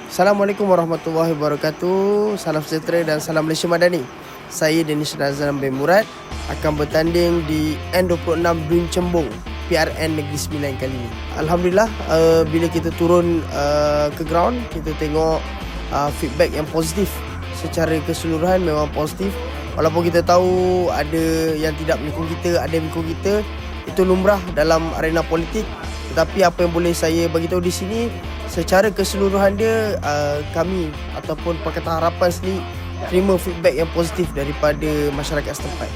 Assalamualaikum warahmatullahi wabarakatuh. Salam sejahtera dan salam Malaysia Madani. Saya Danish Razan bin Murad akan bertanding di N26 Dun Cembung PRN Negeri Sembilan kali ini. Alhamdulillah, bila kita turun ke ground, kita tengok feedback yang positif. Secara keseluruhan memang positif. Walaupun kita tahu ada yang tidak menyokong kita, ada yang menyokong kita, itu lumrah dalam arena politik. Tetapi apa yang boleh saya bagi tahu di sini, secara keseluruhan dia, kami ataupun Pakatan Harapan sendiri terima feedback yang positif daripada masyarakat setempat.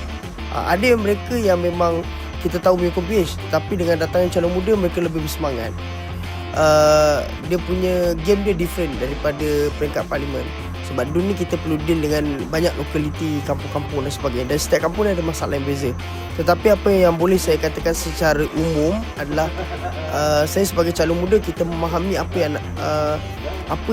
Ada mereka yang memang kita tahu menyokong PH, tapi dengan datangnya calon muda, mereka lebih bersemangat. Dia punya game dia different daripada peringkat parlimen. Sebab dulu ni kita perlu deal dengan banyak lokaliti, kampung-kampung dan sebagainya. Dan setiap kampung ada masalah yang berbeza. Tetapi apa yang boleh saya katakan secara umum adalah saya sebagai calon muda, kita memahami apa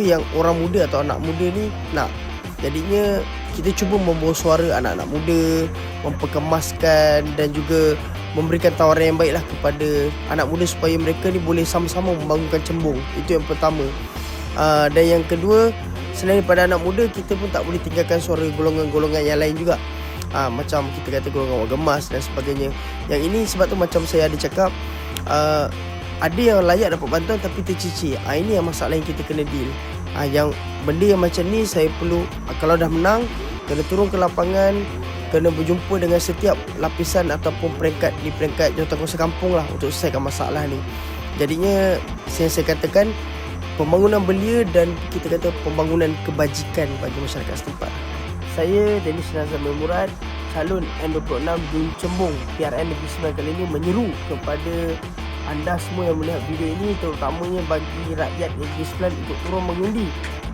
yang orang muda atau anak muda ni nak. Jadinya kita cuba membawa suara anak-anak muda, memperkemaskan dan juga memberikan tawaran yang baiklah kepada anak muda supaya mereka ni boleh sama-sama membangunkan Cembung. Itu yang pertama. Dan yang kedua, selain daripada anak muda, kita pun tak boleh tinggalkan suara golongan-golongan yang lain juga. Macam kita kata golongan orang gemas dan sebagainya. Yang ini sebab tu macam saya ada cakap, ada yang layak dapat bantuan tapi tercicir. Ini yang masalah yang kita kena deal. Yang benda yang macam ni saya perlu, kalau dah menang, kena turun ke lapangan, kena berjumpa dengan setiap lapisan ataupun peringkat di peringkat jawatankuasa kampung lah untuk selesaikan masalah ni. Jadinya saya katakan pembangunan belia dan kita kata pembangunan kebajikan bagi masyarakat setempat. Saya Danish Razan bin Murad, calon N26 Dun Cembung PRN Negeri Sembilan kali ini, menyeru kepada anda semua yang melihat video ini, terutamanya bagi rakyat Negeri Sembilan, untuk turun mengundi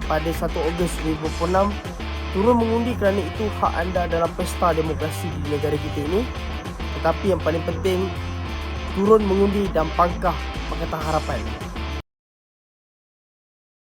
pada 1 Ogos 2026. Turun mengundi kerana itu hak anda dalam pesta demokrasi di negara kita ini. Tetapi yang paling penting, turun mengundi dan pangkah Pakatan Harapan.